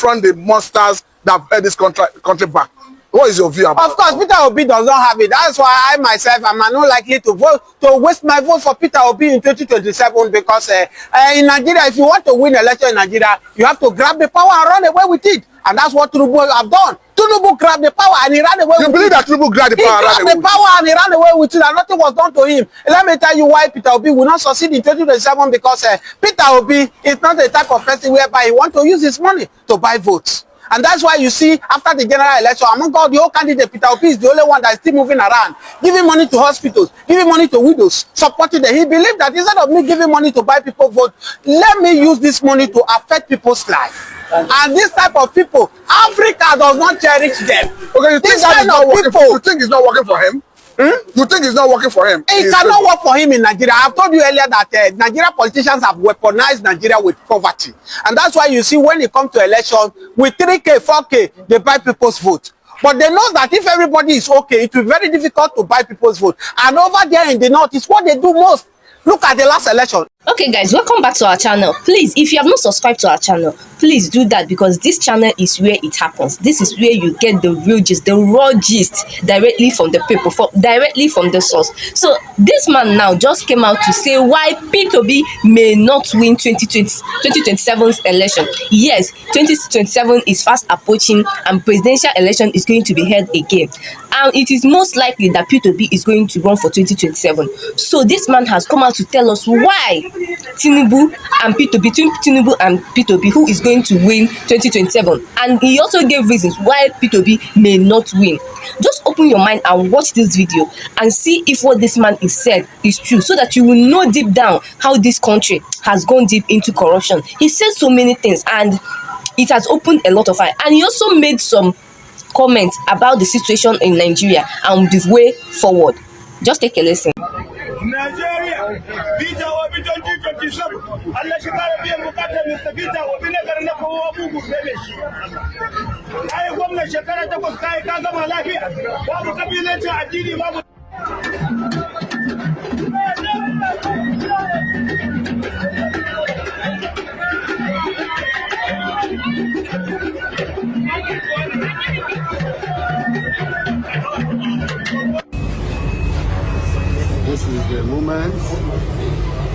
confront the monsters that have held this country back. What is your view about it? Of course, Peter Obi does not have it. That's why I myself am not likely to waste my vote for Peter Obi in 2027 because in Nigeria, if you want to win election in Nigeria, you have to grab the power and run away with it. And that's what Tinubu have done. Tinubu grabbed the power and he ran away with it. You believe that Tinubu grabbed the power and he ran away with it and nothing was done to him. Let me tell you why Peter Obi will not succeed in 2027 because Peter Obi is not the type of person whereby he wants to use his money to buy votes. And that's why you see, after the general election, among all the whole candidates, Peter Obi is the only one that is still moving around, giving money to hospitals, giving money to widows, supporting them. He believed that instead of me giving money to buy people vote, let me use this money to affect people's life. And this type of people, Africa does not cherish them. Okay, you think you think it's not working for him? You think it's not working for him? It cannot work for him in Nigeria. I've told you earlier that Nigeria politicians have weaponized Nigeria with poverty. And that's why you see when it comes to election, with 3K, 4K, they buy people's vote. But they know that if everybody is okay, it will be very difficult to buy people's vote. And over there in the north, it's what they do most. Look at the last election. Okay guys, welcome back to our channel. Please, if you have not subscribed to our channel, please do that because this channel is where it happens. This is where you get the real gist, the raw gist directly from the people, directly from the source. So this man now just came out to say why P2B may not win 2027's election. Yes, 2027 is fast approaching and presidential election is going to be held again. And it is most likely that P2B is going to run for 2027. So this man has come out to tell us why Tinubu and P2B, between Tinubu and P2B, who is going to win 2027. And he also gave reasons why P2B may not win. Just open your mind and watch this video and see if what this man is said is true, so that you will know deep down how this country has gone deep into corruption. He said so many things and it has opened a lot of eyes. And he also made some comments about the situation in Nigeria and the way forward. Just take a listen. Nigeria, vita wa 2027. Allah shi kare biyan bukatar Mr. Vita wa bine na kowa bugu bebe shi. Ai gwamnati shekara 8 kai ka gama lafiya. Babu kabilanci addini babu. This is the moment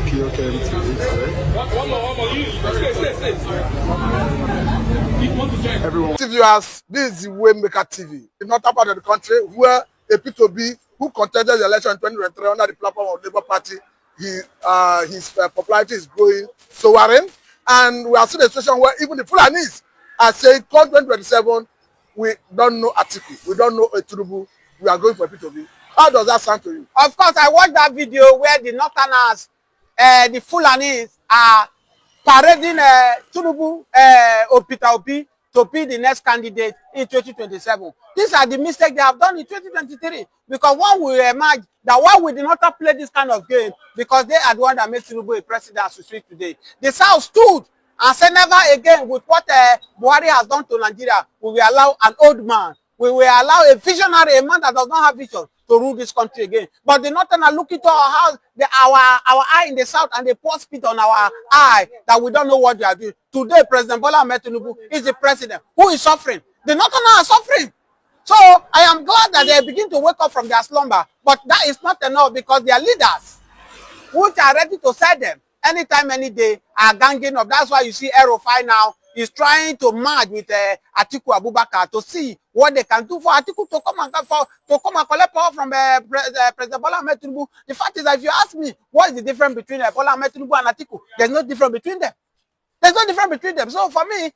Pio came to Everyone. Viewers, this is the Waymaker TV. In not part of the country where a P2B who contested the election in 2023 under the platform of Labour Party, his popularity is growing, soaring, and we are seeing a situation where even the Fulanis are saying, come 2027, we don't know Atiku, we don't know Tinubu, we are going for P2B. How does that sound to you? Of course, I watched that video where the Northerners, the Fulanis, are parading Tinubu or Peter Obi to be the next candidate in 2027. These are the mistakes they have done in 2023. Because one will emerge that why we did not play this kind of game, because they are the one that made Tinubu a president as we speak today. The South stood and said never again with what Buhari has done to Nigeria, we will allow an old man, we will allow a visionary, a man that does not have vision, to rule this country again. But the Northern are looking to our house, our eye in the South, and they pour spit on our eye that we don't know what they are doing. Today, President Bola Ahmed Tinubu is the president who is suffering. The Northern are suffering. So I am glad that they begin to wake up from their slumber. But that is not enough because their leaders, which are ready to sell them anytime, any day, are ganging up. That's why you see Erufai now is trying to merge with Atiku Abubakar to see what they can do for Atiku to come and collect power from President Bola Ahmed Tinubu. The fact is that if you ask me, what is the difference between Bola Ahmed Tinubu and Atiku? There's no difference between them. There's no difference between them. So for me,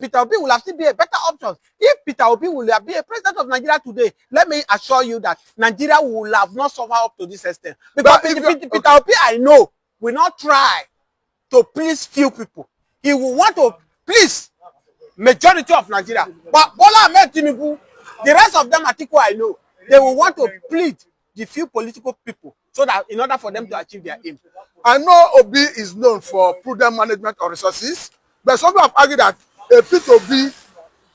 Peter Obi will have to be a better option. If Peter Obi will be a president of Nigeria today, let me assure you that Nigeria will have not suffered up to this extent. Because Peter Obi, I know, will not try to please few people. He will want to please majority of Nigeria. But Bola Ahmed Tinubu, the rest of them, Atiku, I know, they will want to plead the few political people so that in order for them to achieve their aim. I know Obi is known for prudent management of resources, but some have argued that a P2B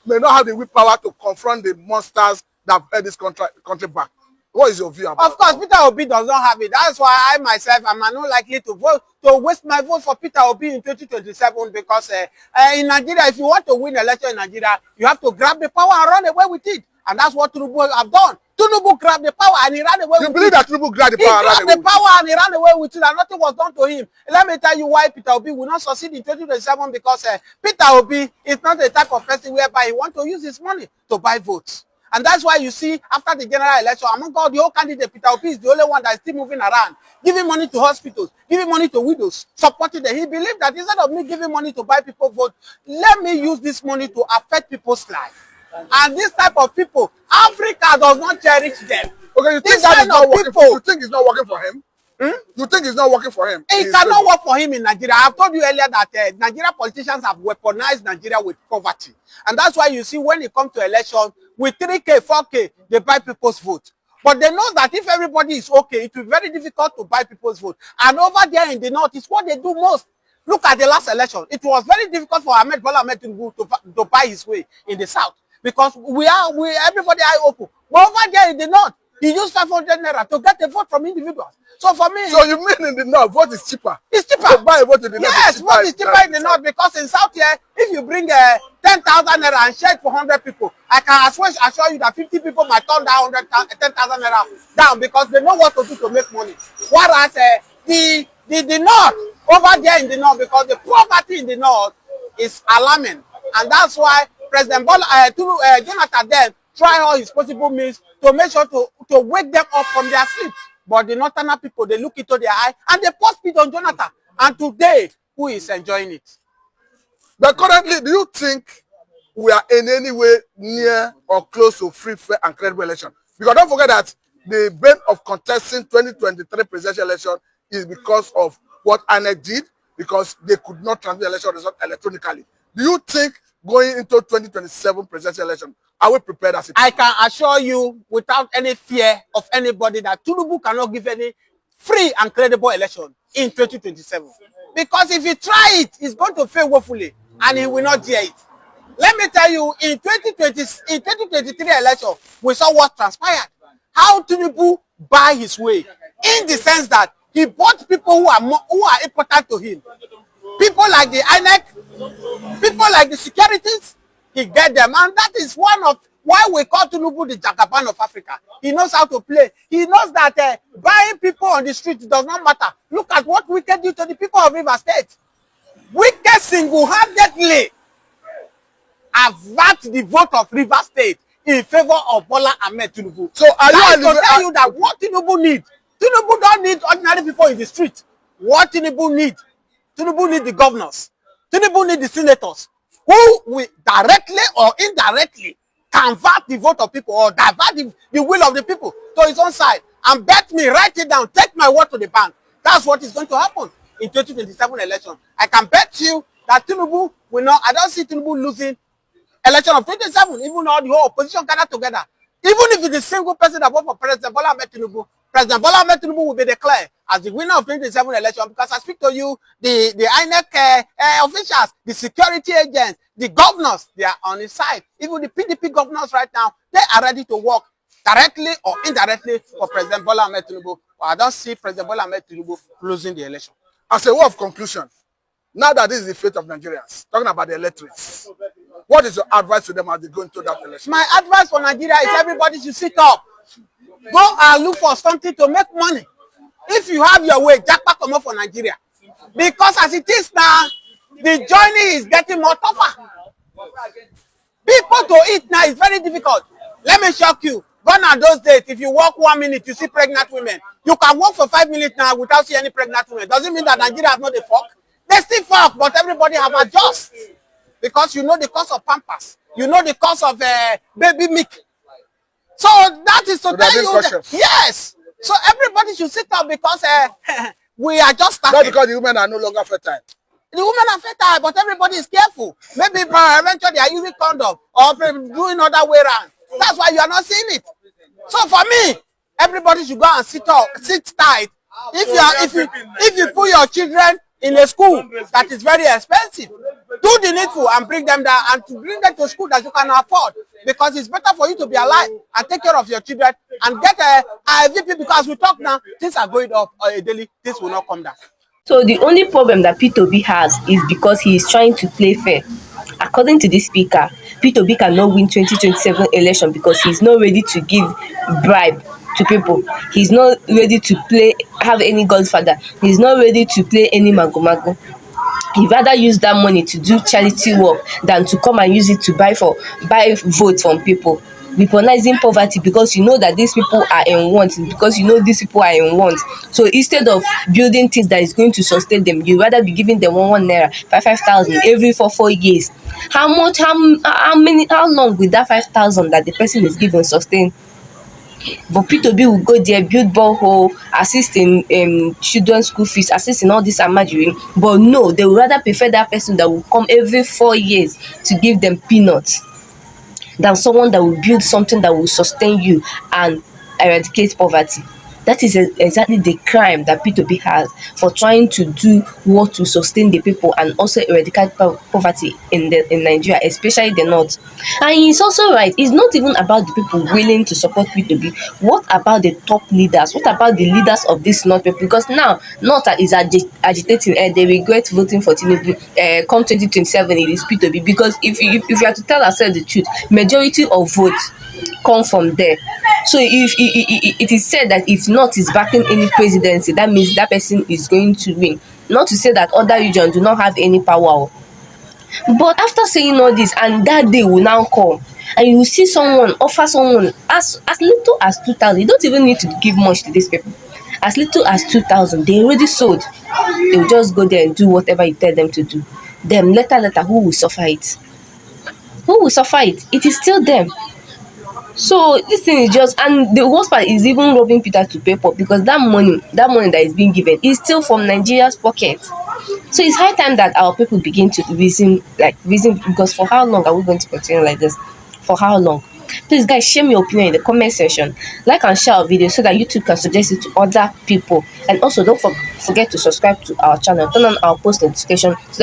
may not have the willpower to confront the monsters that have held this country back. What is your view about? Of course, Peter Obi does not have it. That's why I myself am not likely to waste my vote for Peter Obi in 2027 because in Nigeria, if you want to win election in Nigeria, you have to grab the power and run away with it. And that's what Tinubu have done. Tinubu grabbed the power and he ran away with it. You believe that Tinubu grabbed the power and ran away with it? He grabbed the power and he ran away with it and nothing was done to him. Let me tell you why Peter Obi will not succeed in 2027 because Peter Obi is not the type of person whereby he wants to use his money to buy votes. And that's why you see, after the general election, among all the whole candidates, Peter Obi is the only one that is still moving around, giving money to hospitals, giving money to widows, supporting them. He believed that instead of me giving money to buy people vote, let me use this money to affect people's life. And this type of people, Africa does not cherish them. Okay, you think that is not working? You think it's not working for him? You think it's not working for him? It cannot work for him in Nigeria. I've told you earlier that Nigeria politicians have weaponized Nigeria with poverty. And that's why you see when it comes to election, with 3K, 4K, they buy people's vote. But they know that if everybody is okay, it will be very difficult to buy people's vote. And over there in the north, it's what they do most. Look at the last election. It was very difficult for Bola Ahmed Tinubu to buy his way in the south. Because everybody eye open. But over there in the north, he used 500 naira to get a vote from individuals. So for me, so you mean in the north, vote is cheaper? It's cheaper. To buy a vote in the north. Yes, vote is cheaper in the north because in south here, if you bring 10,000 naira and share it for 100 people, I can assure you that 50 people might turn that 10,000 naira down because they know what to do to make money. Whereas the north, over there in the north, because the poverty in the north is alarming, and that's why President Jonathan then try all his possible means to make sure to wake them up from their sleep. But the northern people, they look into their eye and they post it on Jonathan. And today, who is enjoying it? But currently, do you think we are in any way near or close to free, fair, and credible election? Because don't forget that the bane of contesting 2023 presidential election is because of what INEC did, because they could not transmit election results electronically. Do you think going into 2027 presidential election, are we prepared as a people? I can assure you without any fear of anybody that Tinubu cannot give any free and credible election in 2027. Because if he try it, he's going to fail woefully and he will not dare it. Let me tell you, in 2023 election, we saw what transpired. How Tinubu buy his way in the sense that he bought people who are important to him. People like the INEC, people like the securities, he get them. And that is one of why we call Tinubu the Jagaban of Africa. He knows how to play. He knows that buying people on the street does not matter. Look at what Wike did to the people of Rivers State. Wike single-handedly avert the vote of Rivers State in favor of Bola Ahmed Tinubu. So are you to tell you that what Tinubu needs? Tinubu don't need ordinary people in the street. What Tinubu needs? Tinubu need the governors. Tinubu need the senators who will directly or indirectly convert the vote of people or divert the will of the people to his own side. And bet me, write it down, take my word to the bank. That's what is going to happen in 2027 election. I can bet you that Tinubu will not, I don't see Tinubu losing election of 2027, even though the whole opposition gathered together. Even if it's a single person that vote for President Bola Ahmed Tinubu, President Bola Ahmed Tinubu will be declared as the winner of 2027 election because I speak to you, the INEC officials, the security agents, the governors, they are on his side. Even the PDP governors right now, they are ready to work directly or indirectly for President Bola Ahmed Tinubu. But I don't see President Bola Ahmed Tinubu losing the election. As a word of conclusion, now that this is the fate of Nigerians, talking about the electorates, what is your advice to them as they go into that election? My advice for Nigeria is everybody should sit up. Go and look for something to make money. If you have your way, jackpot come up for Nigeria. Because as it is now, the journey is getting more tougher. People to eat now is very difficult. Let me shock you. Gone are those days, if you walk 1 minute, you see pregnant women. You can walk for 5 minutes now without seeing any pregnant women. Doesn't mean that Nigeria has not a fuck. They still fuck, but everybody have adjusted. Because you know the cost of Pampers. You know the cost of baby milk. So that is to tell you that, yes. So everybody should sit up because we are just starting. Not because the women are no longer fertile. The women are fertile, but everybody is careful. Maybe eventually they are using condom or doing other way around. That's why you are not seeing it. So for me, everybody should go and sit tight. If you put your children in a school that is very expensive, do the needful and bring them down, and to bring them to school that you can afford, because it's better for you to be alive and take care of your children and get a VP, because we talk now, things are going up daily, this will not come down. So the only problem that P2B has is because he is trying to play fair. According to this speaker, P2B cannot win 2027 election because he's not ready to give bribe to people. He's not ready to have any godfather. He's not ready to play any mago. He rather use that money to do charity work than to come and use it to buy votes from people. Weaponizing poverty because you know that these people are in want, because you know these people are in want. So instead of building things that is going to sustain them, you rather be giving them one naira, 5,000 every 4 years. How long will that 5,000 that the person is given sustain? But P2B will go there, build borehole, assist in children's school fees, assist in all this amajirin. But no, they would rather prefer that person that will come every 4 years to give them peanuts than someone that will build something that will sustain you and eradicate poverty. That is exactly the crime that P2B has for trying to do what to sustain the people and also eradicate poverty in Nigeria, especially the north. And he's also right. It's not even about the people willing to support P2B. What about the top leaders? What about the leaders of this north people? Because now north is agitating and they regret voting for Tinubu. Come 2027, it is P2B. Because if you are to tell ourselves the truth, majority of votes come from there. So if it is said that if North is backing any presidency, that means that person is going to win. Not to say that other regions do not have any power. But after saying all this, and that day will now come, and you will see someone offer someone as little as 2,000. You don't even need to give much to these people. As little as 2,000, they already sold. They will just go there and do whatever you tell them to do. Then later, who will suffer it? Who will suffer it? It is still them. So this thing is just, and the worst part is even robbing Peter to pay Paul, because that money that is being given is still from Nigeria's pocket. So it's high time that our people begin to reason, because for how long are we going to continue like this? For how long? Please guys, share your opinion in the comment section. Like and share our video so that YouTube can suggest it to other people. And also don't forget to subscribe to our channel, turn on our post notification so that